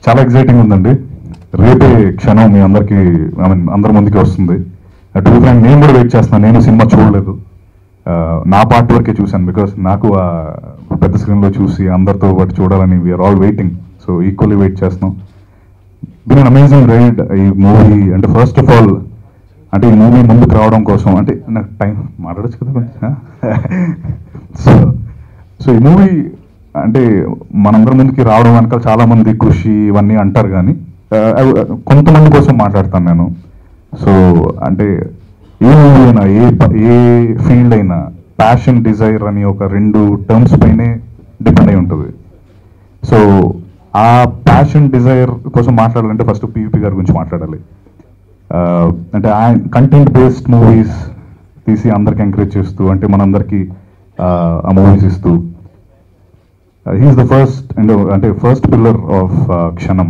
చాలా ఎక్సైటింగ్ ఉందండి. రేపే క్షణం మీ అందరికీ అందరి ముందుకి వస్తుంది. టు బి ఫ్రాంక్ నేను కూడా వెయిట్ చేస్తున్నాను. నేను సినిమా చూడలేదు, నా పార్ట్ వరకే చూశాను. బికాస్ నాకు ఆ పెద్ద స్క్రీన్లో చూసి అందరితో పాటు చూడాలని we are all waiting. So equally wait చేస్తున్నాం. బిన్ అన్ అమేజింగ్ రైడ్ ఈ మూవీ. అంటే ఫస్ట్ ఆఫ్ ఆల్ అంటే ఈ మూవీ ముందుకు రావడం కోసం అంటే నాకు టైం మాట్లాడచ్చు కదా కొంచెం. సో ఈ మూవీ అంటే మనందరి ముందుకి రావడం వెనకాల చాలా మంది కృషి ఇవన్నీ అంటారు, కానీ కొంతమంది కోసం మాట్లాడతాను నేను. సో అంటే ఏ మూవీ అయినా ఏ ఫీల్డ్ అయినా ప్యాషన్ డిజైర్ అని ఒక 2 టర్మ్స్ పైనే డిపెండ్ అయి ఉంటుంది. సో ఆ ప్యాషన్ డిజైర్ కోసం మాట్లాడాలంటే ఫస్ట్ పివిపి గారి గురించి మాట్లాడాలి. అంటే ఆయన కంటెంట్ బేస్డ్ మూవీస్ తీసి అందరికి ఎంకరేజ్ చేస్తూ అంటే మనందరికీ ఆ మూవీస్ ఇస్తూ హీఈస్ ద ఫస్ట్ అంటే ఫస్ట్ పిల్లర్ ఆఫ్ క్షణం.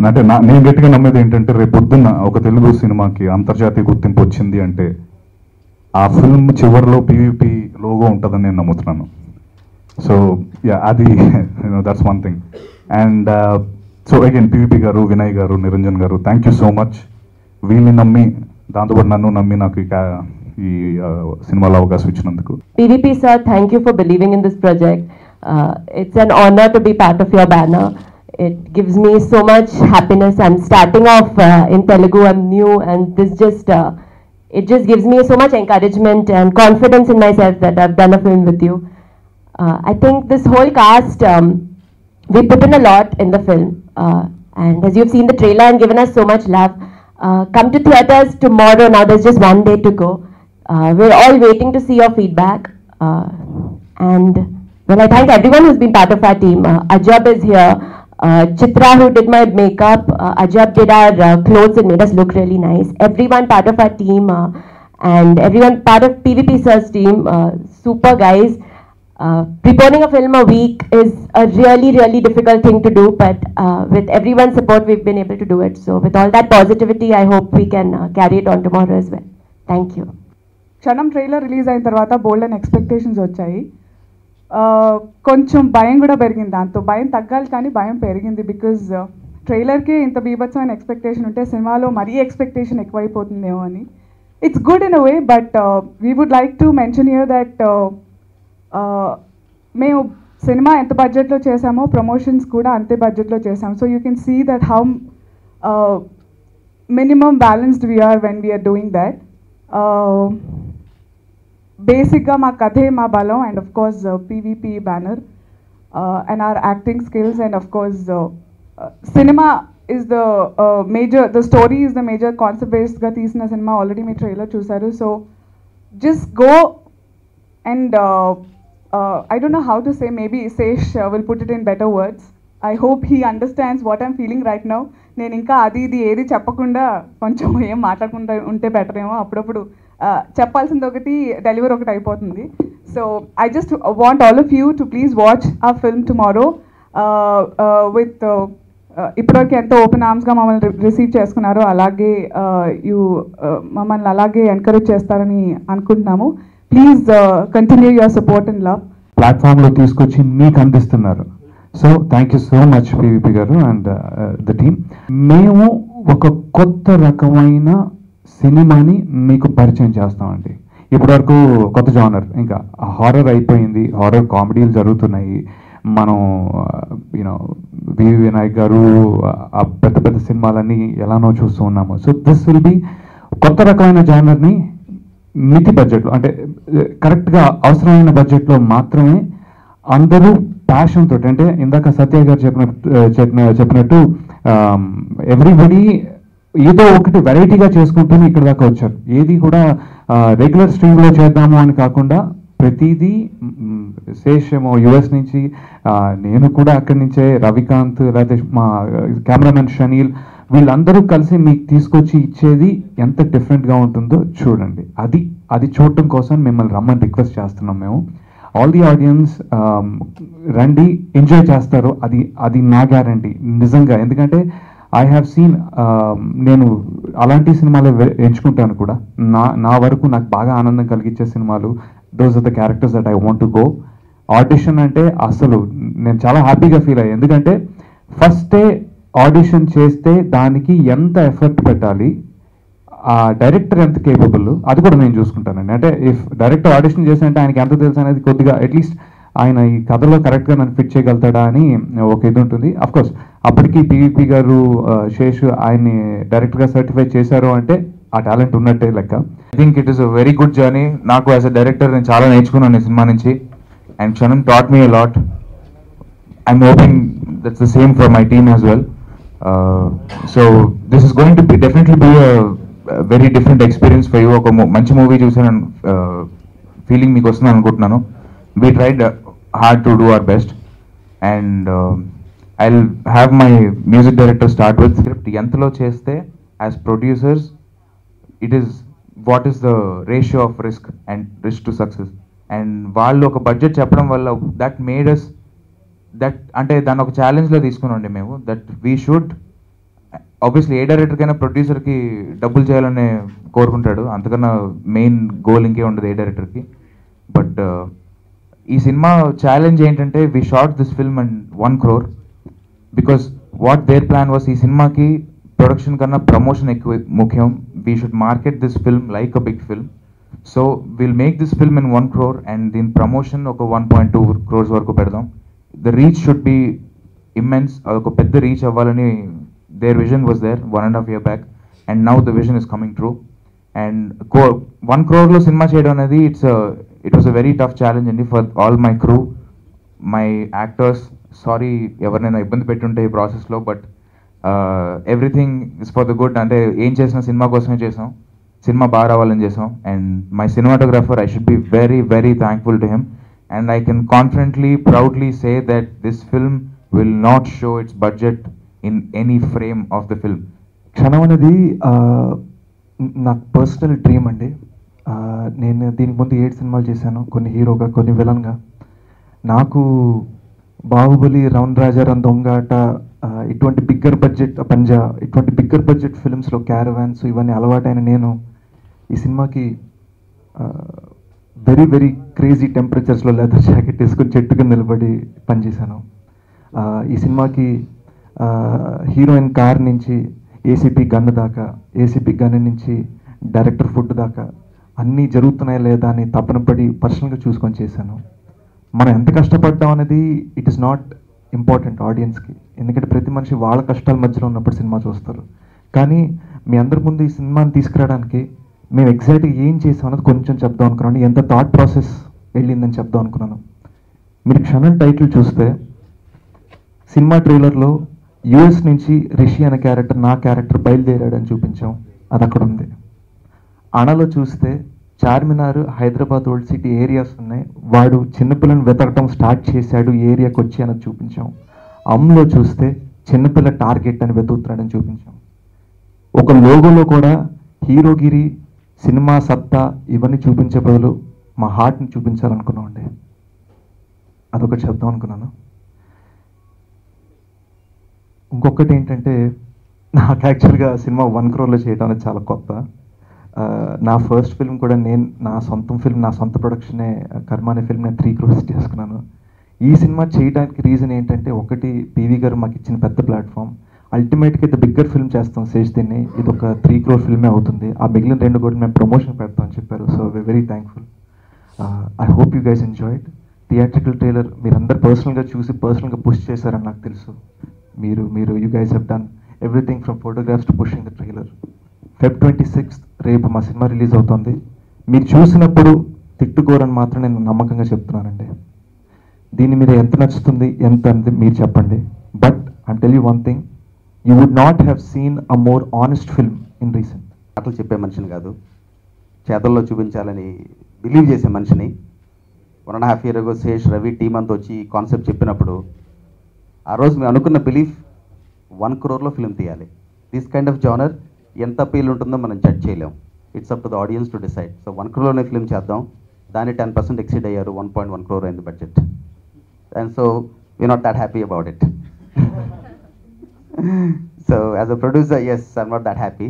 అంటే నేను గట్టిగా నమ్మేది ఏంటంటే రేపు పొద్దున్న ఒక తెలుగు సినిమాకి అంతర్జాతీయ గుర్తింపు వచ్చింది అంటే ఆ ఫిల్మ్ చివరిలో పివిపి లోగో ఉంటుందని నేను నమ్ముతున్నాను. సో అది that's one thing. And so again PVP గారు, వినయ్ గారు, నిరంజన్ గారు, థ్యాంక్ యూ సో మచ్. వీళ్ళని నమ్మి దాంతోపాటు నన్ను నమ్మి నాకు ఈ సినిమాలో అవకాశం ఇచ్చినందుకు. PVP sir, thank you for believing in this project. It's an honor to be part of your banner. It gives me so much happiness. I'm starting off in Telugu. I'm new, and this it just gives me so much encouragement and confidence in myself that I've done a film with you. I think this whole cast, we put in a lot in the film, and as you've seen the trailer and given us so much love. Come to theaters tomorrow. Now there's just one day to go. We're all waiting to see your feedback, and well, I thank everyone who's been part of our team. Ajab is here. Chitra, who did my makeup. Ajab did our clothes and made us look really nice. Everyone part of our team, and everyone part of PVP sir's team. Super guys. Preponing a film a week is a really, really difficult thing to do, but with everyone's support, we've been able to do it. So with all that positivity, I hope we can carry it on tomorrow as well. Thank you. క్షణం trailer release అయిన తర్వాత బోల్డ్ and expectations వచ్చాయి. కొంచెం భయం కూడా పెరిగింది. దాంతో భయం తగ్గాలి కానీ భయం పెరిగింది. బికాజ్ ట్రైలర్కే ఇంత బీభత్సమైన ఎక్స్పెక్టేషన్ ఉంటే సినిమాలో మరీ ఎక్స్పెక్టేషన్ ఎక్కువైపోతుందేమో అని. It's good in a way, but we would like to mention here that మేము సినిమా ఎంత బడ్జెట్లో చేసామో ప్రమోషన్స్ కూడా అంతే బడ్జెట్లో చేసాం. So you can see that how minimum balanced we are when we are doing that. బేసిక్గా మా కథే మా బలం, and of course PVP banner and our acting skills, and of course cinema is the story is the major concept based ga teesina cinema. Already me trailer chusaru, so just go and I don't know how to say, maybe Sesh will put it in better words. I hope he understands what I'm feeling right now. నేను ఇంకా అది ఇది ఏది చెప్పకుండా కొంచెం ఏం మాట్లాడకుండా ఉంటే బెటర్ ఏమో. అప్పుడప్పుడు చెప్పాల్సింది ఒకటి, డెలివరీ ఒకటి అయిపోతుంది. So I just want all of you to please watch ఆ ఫిల్మ్ టుమారో విత్ ఇప్పటివరకు ఎంతో ఓపెన్ ఆర్మ్స్గా మమ్మల్ని రిసీవ్ చేసుకున్నారో అలాగే మమ్మల్ని అలాగే ఎంకరేజ్ చేస్తారని అనుకుంటున్నాము. Please continue your support and love. ప్లాట్ఫామ్లో తీసుకొచ్చి మీకు అందిస్తున్నారు. So thank you so much PVP గారు అండ్ ద టీమ్. మేము ఒక కొత్త రకమైన సినిమాని మీకు పరిచయం చేస్తామండి. ఇప్పటివరకు కొత్త జానర్, ఇంకా హారర్ అయిపోయింది, హారర్ కామెడీలు జరుగుతున్నాయి. మనం యూనో వివి వినాయక్ గారు ఆ పెద్ద పెద్ద సినిమాలన్నీ ఎలానో చూస్తూ ఉన్నాము. సో దిస్ విల్ బి కొత్త రకమైన జానర్ని మితి బడ్జెట్లో, అంటే కరెక్ట్గా అవసరమైన బడ్జెట్లో మాత్రమే అందరూ ప్యాషన్ తోటి, అంటే ఇందాక సత్య గారు చెప్పినట్టు ఎవ్రీబడి ఏదో ఒకటి వెరైటీగా చేసుకుంటూనే ఇక్కడ దాకా వచ్చారు. ఏది కూడా రెగ్యులర్ స్ట్రీమ్లో చేద్దాము అని కాకుండా ప్రతిదీ శేషమో యుఎస్ నుంచి, నేను కూడా అక్కడి నుంచే, రవికాంత్, లేకపోతే మా కెమెరామెన్ షనీల్, వీళ్ళందరూ కలిసి మీకు తీసుకొచ్చి ఇచ్చేది ఎంత డిఫరెంట్గా ఉంటుందో చూడండి. అది చూడటం కోసం మిమ్మల్ని రమ్మని రిక్వెస్ట్ చేస్తున్నాం మేము. ఆల్ ది ఆడియన్స్ రండి, ఎంజాయ్ చేస్తారు. అది నా గ్యారంటీ నిజంగా. ఎందుకంటే ఐ హ్యావ్ సీన్, నేను అలాంటి సినిమాలు ఎంచుకుంటాను కూడా. నా వరకు నాకు బాగా ఆనందం కలిగించే సినిమాలు, those are the characters that I want to go. Audition అంటే అసలు నేను చాలా హ్యాపీగా ఫీల్ అయ్యాను. ఎందుకంటే ఫస్టే ఆడిషన్ చేస్తే దానికి ఎంత ఎఫర్ట్ పెట్టాలి, ఆ డైరెక్టర్ ఎంత కేపబుల్, అది కూడా నేను చూసుకుంటానండి. అంటే ఇఫ్ డైరెక్టర్ ఆడిషన్ చేసినట్టే ఆయనకి ఎంత తెలుసు అనేది కొద్దిగా అట్లీస్ట్ ఆయన ఈ కథలో కరెక్ట్గా నన్ను ఫిట్ చేయగలుగుతాడా అని ఒక ఇది ఉంటుంది. అఫ్కోర్స్ అప్పటికి పివిపి గారు శేష్ ఆయన్ని డైరెక్టర్గా సర్టిఫై చేశారు అంటే ఆ టాలెంట్ ఉన్నట్టే లెక్క. I think it is a very good journey. నాకు యాజ్ అ డైరెక్టర్ నేను చాలా నేర్చుకున్నాను ఈ సినిమా నుంచి. And Kshanam taught me a lot. I'm hoping that's the same for my team as well. So this is going to be definitely be a very different experience for you. ఒక మంచి movie చూసాను feeling మీకు వస్తుంది అనుకుంటున్నాను. We tried hard to do our best, and I'll have my music director start with script. Entalo cheste as producers, it is what is the ratio of risk and risk to success. And వాళ్ళు ఒక budget చెప్పడం వల్ల that made us that అంటే దాన్ని ఒక ఛాలెంజ్లో తీసుకున్నాండి మేము. That we should obviously ఏ డైరెక్టర్కైనా ప్రొడ్యూసర్కి డబ్బులు చేయాలని కోరుకుంటాడు, అంతకన్నా మెయిన్ గోల్ ఇంకే ఉండదు ఏ డైరెక్టర్కి. బట్ ఈ సినిమా ఛాలెంజ్ ఏంటంటే we shot this film and 1 crore because what their plan was ఈ సినిమాకి ప్రొడక్షన్ కన్నా ప్రమోషన్ ఎక్కువ ముఖ్యం. We should market this film like a big film. So will make this film in 1 crore and దీని promotion ఒక 1.2 crores వరకు పెడదాం. The reach should be immense. అదొక పెద్ద రీచ్ అవ్వాలని their vision was there 1.5 years back, and now the vision is coming true. And 1 crore cinema చేయడం అనేది it was a very tough challenge అండి for all my crew, my actors. Sorry ఎవరినైనా ఇబ్బంది పెట్టుంటే ఈ ప్రాసెస్లో, but everything is for the good. అంటే ఏం చేసినా సినిమా కోసమే చేసాం, సినిమా బాగా రావాలని చేసాం. And my cinematographer, I should be very very thankful to him. And I can confidently proudly say that this film will not show it's budget in any frame of the film. క్షణం అనేది నాకు personal dream అండి. నేను దీనికి ముందు 7 సినిమాలు చేశాను, కొన్ని హీరోగా కొన్ని విలన్గా. నాకు బాహుబలి, రౌండ్ రాజారాం, దొంగాట, ఇటువంటి బిగ్గర్ బడ్జెట్ పంజా, ఇటువంటి బిగ్గర్ బడ్జెట్ ఫిల్మ్స్లో క్యారవాన్స్ ఇవన్నీ అలవాటైన నేను ఈ సినిమాకి వెరీ వెరీ క్రేజీ టెంపరేచర్స్లో లెదర్ జాకెట్ వేసుకొని చెట్టు కింద నిలబడి పనిచేశాను. ఈ సినిమాకి హీరోయిన్ కార్ నుంచి ఏసీపీ గన్ దాకా, ఏసీపీ గన్ నుంచి డైరెక్టర్ ఫుడ్ దాకా అన్నీ జరుగుతున్నాయా లేదా అని తపన పడి పర్సనల్గా చూసుకొని చేశాను. మనం ఎంత కష్టపడ్డాం అనేది ఇట్ ఈస్ నాట్ ఇంపార్టెంట్ ఆడియన్స్కి, ఎందుకంటే ప్రతి మనిషి వాళ్ళ కష్టాల మధ్యలో ఉన్నప్పుడు సినిమా చూస్తారు. కానీ మీ అందరి ముందు ఈ సినిమాని తీసుకురావడానికి మేము ఎగ్జాక్ట్గా ఏం చేసాం అన్నది కొంచెం చెప్దాం అనుకున్నాను. ఎంత థాట్ ప్రాసెస్ వెళ్ళిందని చెప్దాం అనుకున్నాను. మీరు క్షణం టైటిల్ చూస్తే సినిమా ట్రైలర్లో యూఎస్ నుంచి రిషి అనే క్యారెక్టర్, నా క్యారెక్టర్ బయలుదేరాడని చూపించాం, అది అక్కడ ఉంది. అణలో చూస్తే Charminar, Hyderabad old city areas ఉన్నాయి, వాడు చిన్నపిల్లని వెతకటం స్టార్ట్ చేశాడు ఏరియాకి వచ్చి అన్నది చూపించాం. అమ్లో చూస్తే చిన్నపిల్ల టార్గెట్ అని వెతుకుతున్నాడని చూపించాం. ఒక లోగోలో కూడా హీరోగిరి, సినిమా సత్తా ఇవన్నీ చూపించే బదులు మా హార్ట్ని చూపించాలనుకున్నామండి. అదొకటి చెప్దాం అనుకున్నాను. ఇంకొకటి ఏంటంటే నాకు యాక్చువల్గా సినిమా 1 crore చేయడం అనేది చాలా కొత్త. నా ఫస్ట్ ఫిల్మ్ కూడా నేను నా సొంత ఫిల్మ్, నా సొంత ప్రొడక్షనే కర్మ అనే ఫిల్మ్ నేను 3 crores చేసుకున్నాను. ఈ సినిమా చేయడానికి రీజన్ ఏంటంటే, ఒకటి పివి గారు మాకు ఇచ్చిన పెద్ద ప్లాట్ఫామ్. అల్టిమేట్గా ఇది బిగ్గర్ ఫిల్మ్ చేస్తాం శేష్, దీన్ని ఇది ఒక 3 crore ఫిల్మే అవుతుంది, ఆ మిగిలిన 2 కూడా మేము ప్రమోషన్ పెడతాం అని చెప్పారు. So we very thankful. I hope you guys enjoyed. Theatrical trailer మీరందరూ పర్సనల్గా చూసి పర్సనల్గా పుష్ చేశారని నాకు తెలుసు. మీరు you guys have done everything from photographs to pushing the trailer. Feb 26th రేపు మా సినిమా రిలీజ్ అవుతుంది. మీరు చూసినప్పుడు తిట్టుకోరని మాత్రం నేను నమ్మకంగా చెప్తున్నానండి. దీన్ని మీరు ఎంత నచ్చుతుంది ఎంత అనేది మీరు చెప్పండి. But I tell you one thing, you would not have seen a more honest film in recent. మాటలు చెప్పే మనిషిని కాదు, చేతల్లో చూపించాలని బిలీవ్ చేసే మనిషిని. 1.5 years ago Sesh, Ravi team అంతా వచ్చి ఈ కాన్సెప్ట్ చెప్పినప్పుడు ఆ రోజు మేము అనుకున్న బిలీఫ్ 1 crore ఫిల్మ్ తీయాలి. దిస్ కైండ్ ఆఫ్ జానర్ ఎంత అపీల్ ఉంటుందో మనం జడ్జ్ చేయలేం. It's up to the audience to decide. So 1 crore film చేద్దాం. దాన్ని 10% ఎక్సీడ్ అయ్యారు. 1.1 crore అయింది budget. And so we not that happy about it. So as a producer, yes I'm not that happy.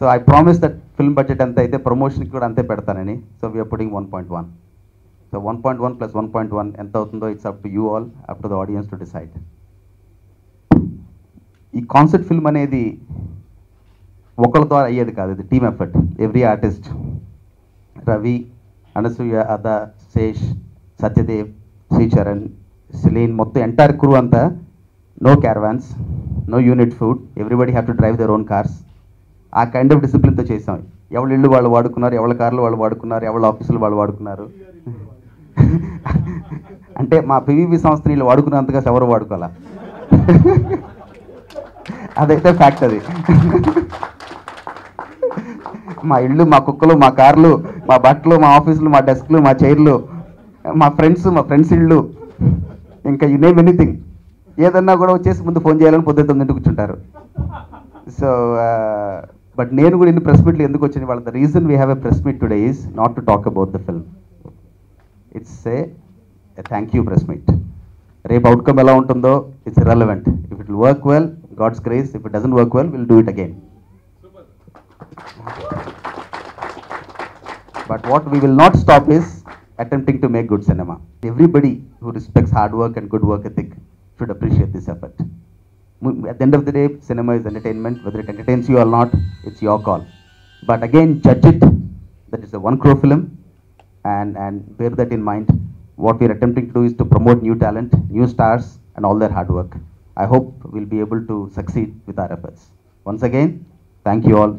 So I promise that film budget ఎంత అయితే ప్రమోషన్కి కూడా అంతే పెడతానని. So we are putting 1.1. So 1.1 + 1.1 ఎంత అవుతుందో it's up to you all, up to the audience to decide. ఈ concept film అనేది ఒకళ్ళతో అయ్యేది కాదు, ఇది team effort. Every artist, Ravi, Anasuya, Adah, Sesh, Satyadev, Sricharan, సిలీన్, మొత్తం ఎంటైర్ క్రూ అంతా, no caravans, no unit food, everybody have to drive their own cars. ఆ కైండ్ ఆఫ్ డిసిప్లిన్తో చేసాం. ఎవరి ఇళ్ళు వాళ్ళు వాడుకున్నారు, ఎవరి కార్లు వాళ్ళు వాడుకున్నారు, ఎవరి ఆఫీసులు వాళ్ళు వాడుకున్నారు. అంటే మా పివిపి సంస్థని వీళ్ళు వాడుకున్నంతగా ఎవరు వాడుకోవాలా, అదైతే ఫ్యాక్ట్. అది మా ఇళ్ళు, మా కుక్కలు, మా కార్లు, మా బట్టలు, మా ఆఫీసులు, మా డెస్క్లు, మా చైర్లు, మా ఫ్రెండ్స్ ఇళ్ళు, ఇంకా యు నేమ్ ఎనీథింగ్, ఏదన్నా కూడా వచ్చేసి ముందు ఫోన్ చేయాలని పొద్దున్న 9 కూర్చుంటారు. సో బట్ నేను కూడా ఇన్ని ప్రెస్ మీట్లు ఎందుకు వచ్చింది వాళ్ళ, the reason we have a press meet today is not to talk about the film, it's a thank you press meet. రేపు అవుట్కమ్ ఎలా ఉంటుందో it's irrelevant. If it will work well, God's grace. If it doesn't work well, will do it again. But what we will not stop is attempting to make good cinema. Everybody who respects hard work and good work ethic should appreciate this effort. At the end of the day, cinema is entertainment. Whether it entertains you or not, it's your call. But again, judge it that it's a 1 crore film, and bear that in mind. What we're attempting to do is to promote new talent, new stars, and all their hard work. I hope we'll be able to succeed with our efforts. Once again, thank you all.